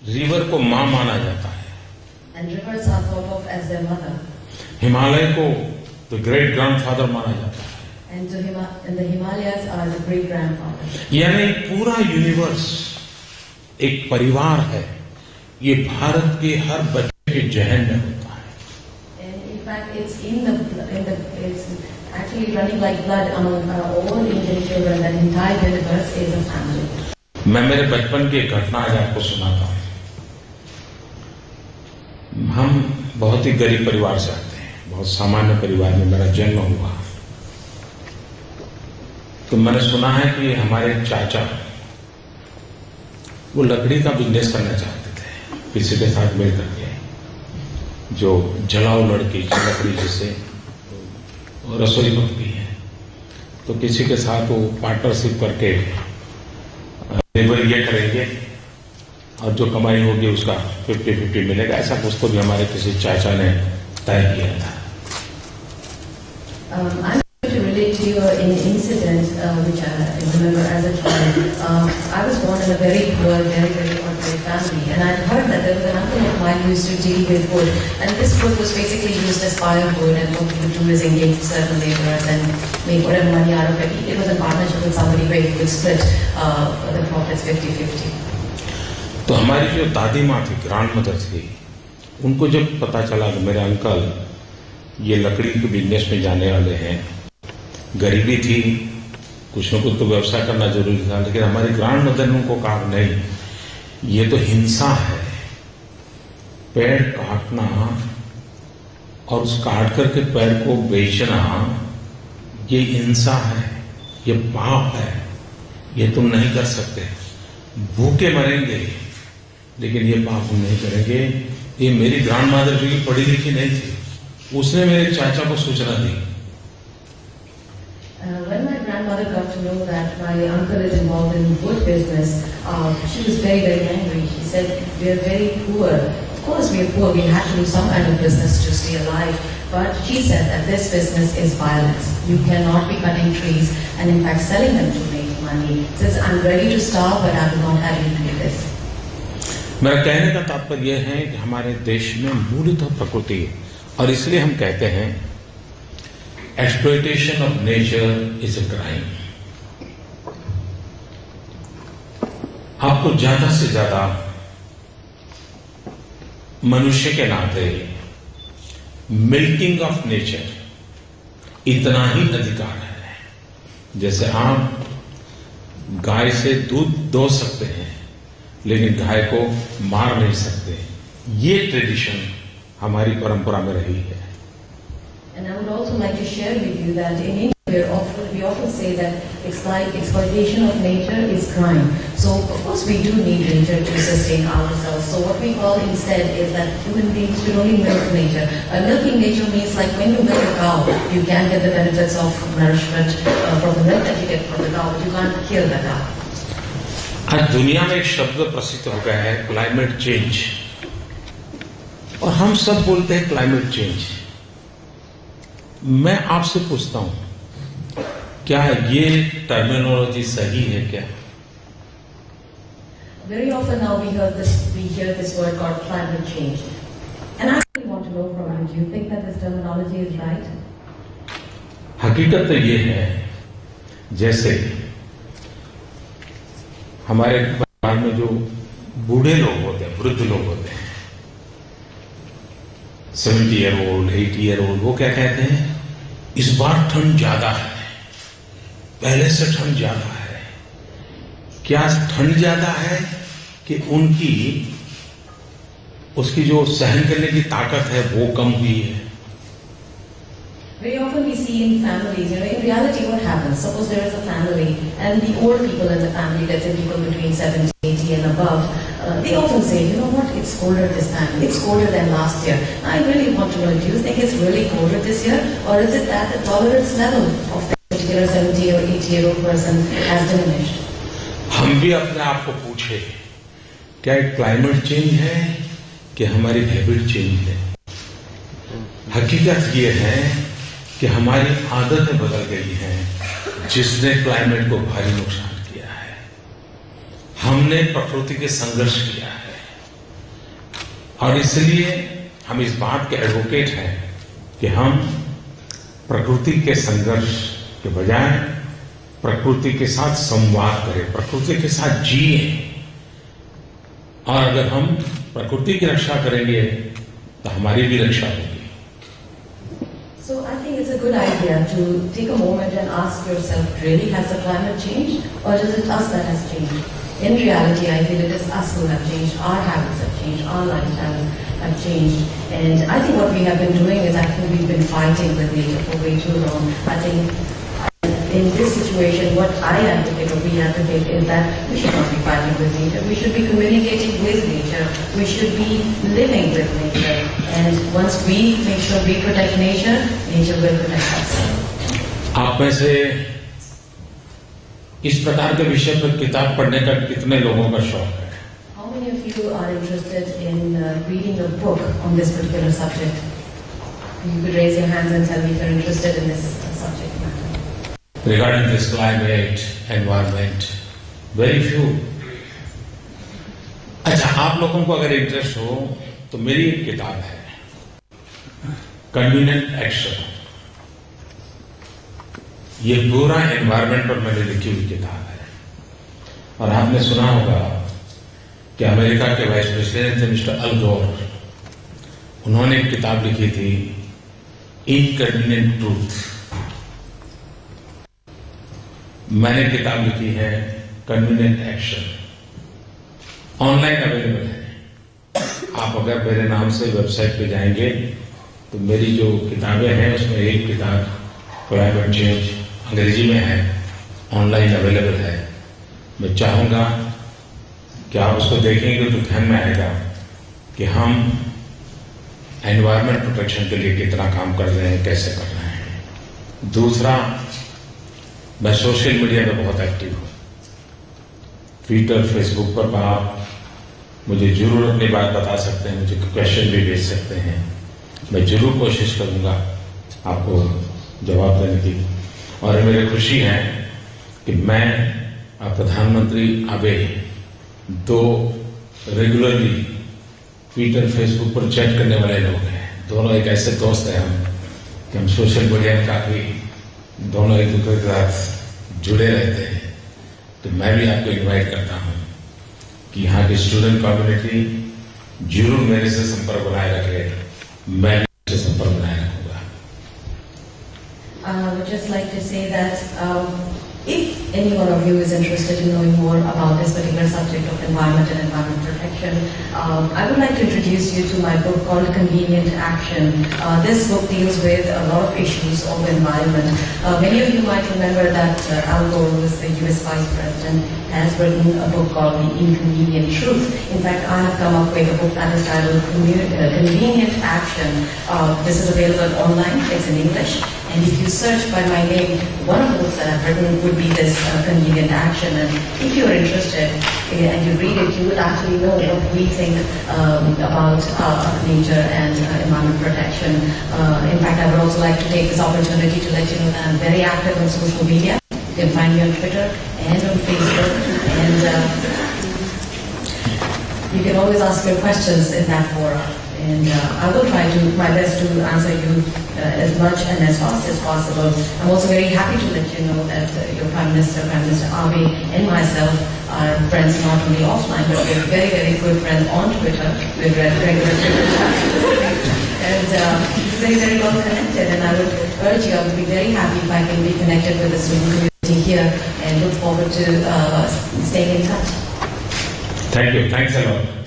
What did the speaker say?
River को माँ माना जाता है। And rivers are thought of as their mother. Himalaya को द ग्रेट ग्रैंडफादर माना जाता है। And the Himalayas are the great grandfather. यानी पूरा यूनिवर्स एक परिवार है। ये भारत के हर बच्चे के जहन में होता है। And in fact, it's actually running like blood among all Indian children. That entire universe is a family. मैं मेरे बचपन की एक घटना आज आपको सुनाता हूँ। हम बहुत ही गरीब परिवार से आते हैं, बहुत सामान्य परिवार में मेरा जन्म हुआ। तो मैंने सुना है कि हमारे चाचा वो लकड़ी का बिजनेस करना चाहते थे, किसी के साथ मिल करके, जो जलाऊ लड़की की लकड़ी जिससे रसोई बनती है, तो किसी के साथ वो पार्टनरशिप करके लेबर ये करेंगे और जो कमाई होगी उसका 50-50 मिलेगा। ऐसा कुछ तो भी हमारे किसी चाचा ने तय किया था। I'm going to relate to you an incident which I remember as a child. I was born in a very poor, very ordinary family, and I heard that there was an uncle of mine who used to deal with wood, and this wood was basically used as firewood, and what he would do is engage certain laborers and make whatever money out of it. It was a partnership with somebody where he would split the profits 50-50. तो हमारी जो दादी माँ थी, grand mother थी, उनको जब पता चला कि मेरे अंकल ये लकड़ी के बिजनेस में जाने वाले हैं, गरीबी थी, कुछ न कुछ तो व्यवसाय करना जरूरी था, लेकिन हमारी ग्रैंड मदर ने उनको कहा नहीं, ये तो हिंसा है, पेड़ काटना और उस काट करके पेड़ को बेचना ये हिंसा है, ये पाप है, ये तुम नहीं कर सकते, भूखे मरेंगे लेकिन ये पाप हम नहीं करेंगे। ये मेरी ग्रैंड मदर जो पढ़ी लिखी नहीं थी, उसने मेरे चाचा को सूचना दी। When my grandmother got to know that my uncle is involved in wood business, she was very angry. She said, "We are very poor. Of course, we are poor. We had to do some kind of business to stay alive." But she said that this business is violence. You cannot be cutting trees and in fact selling them to make money. Says, "I'm ready to starve, but I will not have you do this." मेरा कहने का तात्पर्य यह है कि हमारे देश में मूलतः प्रकृति है, और इसलिए हम कहते हैं exploitation of nature is a crime. आपको ज्यादा से ज्यादा मनुष्य के नाते मिल्किंग ऑफ नेचर इतना ही अधिकार है। जैसे आप गाय से दूध दो सकते हैं लेकिन गाय को मार नहीं सकते, ये ट्रेडिशन हमारी परंपरा में रही है। And I would also like to share with you that in India we often say that exploitation of nature is crime. So of course we do need nature to sustain ourselves. So what we call instead is that human beings should only milk nature. Milking nature means like when you milk a cow, you can get the benefits of nourishment from the milk that you get from the cow, but you can't kill the cow. आज दुनिया में एक शब्द प्रसिद्ध हो गया है, climate change, और हम सब बोलते हैं क्लाइमेट चेंज। मैं आपसे पूछता हूं, क्या ये टर्मिनोलॉजी सही है क्या? Very often now we hear this word called climate change, and I really want to know from you, do you think that this terminology is right? हकीकत तो ये है, जैसे हमारे परिवार में जो बूढ़े लोग होते हैं, वृद्ध लोग होते हैं, 70 ईयर ओल्ड, 80 ईयर ओल्ड, वो क्या कहते हैं, इस बार ठंड ज्यादा है, पहले से ठंड ज्यादा है। क्या ठंड ज्यादा है कि उसकी जो सहन करने की ताकत है वो कम हुई है? Very often we see in families, in reality what happens, suppose there is a family and the old people in the family, let's say people between 70, 80 and above, they often say, you know what, it's colder this time, it's colder than last year. I really want to know, do you think it's really colder this year, or is it that the tolerance level of the particular 70 or 80-year-old person has diminished? हम भी अपने आप को पूछे, क्या एक climate change है कि हमारी हैबिट चेंज है? हकीकत ये है कि हमारी आदतें बदल गई हैं, जिसने क्लाइमेट को भारी नुकसान किया है। हमने प्रकृति के संघर्ष किया है, और इसलिए हम इस बात के एडवोकेट हैं कि हम प्रकृति के संघर्ष के बजाय प्रकृति के साथ संवाद करें, प्रकृति के साथ जिए। और अगर हम प्रकृति की रक्षा करेंगे तो हमारी भी रक्षा होगी। So I think it's a good idea to take a moment and ask yourself, really, has the climate changed, or is it us that has changed? In reality, I feel it is us who have changed, our habits have changed, our lifestyles have changed. And I think what we have been doing is actually we've been fighting with nature for way too long. I think in this situation, what I advocate or we advocate is that we should not be fighting with nature. We should be communicating with nature. We should be living with nature. And once we make sure we protect nature, nature will protect us. आप में से इस प्रकार के विषय पर किताब पढ़ने का कितने लोगों का शौक है? How many of you are interested in reading a book on this particular subject? You could raise your hands and tell me if you're interested in this subject matter. Regarding this climate, environment, very few. अच्छा, आप लोगों को अगर interest हो तो मेरी एक किताब है, कन्वीनिएंट एक्शन। ये पूरा एनवायरमेंट पर मैंने लिखी हुई किताब है। और आपने सुना होगा कि अमेरिका के वाइस प्रेसिडेंट थे मिस्टर अल गोर, उन्होंने एक किताब लिखी थी इनकन्वीनिएंट ट्रूथ। मैंने किताब लिखी है कन्वीनिएंट एक्शन, ऑनलाइन अवेलेबल है। आप अगर मेरे नाम से वेबसाइट पे जाएंगे तो मेरी जो किताबें हैं उसमें एक किताब क्लाइमेट चेंज अंग्रेजी में है, ऑनलाइन अवेलेबल है। मैं चाहूंगा कि आप उसको देखेंगे तो ध्यान में आएगा कि हम एनवायरमेंट प्रोटेक्शन के लिए कितना काम कर रहे हैं, कैसे कर रहे हैं। दूसरा, मैं सोशल मीडिया में बहुत एक्टिव हूं, ट्विटर, फेसबुक पर आप मुझे जरूर अपनी बात बता सकते हैं, मुझे क्वेश्चन भी भेज सकते हैं। मैं जरूर कोशिश करूंगा आपको जवाब देने की। और मेरी खुशी है कि मैं प्रधानमंत्री आबे दो रेगुलरली ट्विटर, फेसबुक पर चैट करने वाले लोग हैं। दोनों एक ऐसे दोस्त हैं हम कि हम सोशल मीडिया में काफी दोनों एक दूसरे के साथ जुड़े रहते हैं। तो मैं भी आपको इनवाइट करता हूं कि यहाँ की स्टूडेंट कम्युनिटी जरूर मेरे से संपर्क बनाए रखे, मैं भी इससे संपर्क बनाए रखूंगा। I would just like to say that if any one of you is interested in knowing more about this particular subject of environment and environment protection, I would like to introduce you to my book called Convenient Action. This book deals with a lot of issues of environment. Many of you might remember that Al Gore, who is the US Vice President, has written a book called The Inconvenient Truth. In fact, I have come up with a book that is titled Convenient Action. This is available online, it's in English. And if you search by my name, one of the books that I've written would be this Convenient Action. And if you're interested and you read it, you would actually know what we think about nature and environment protection. In fact, I would also like to take this opportunity to let you know that I'm very active on social media. You can find me on Twitter and on Facebook. And you can always ask your questions in that forum. And I will try my best to answer you as much and as fast as possible. I'm also very happy to let you know that your Prime Minister Abe, and myself are friends not only offline, but we're very, very good friends on Twitter. We're regular Twitter chats. And very, very well connected. And I would urge you, I would be very happy if I can be connected with the student community here and look forward to staying in touch. Thank you. Thanks a lot.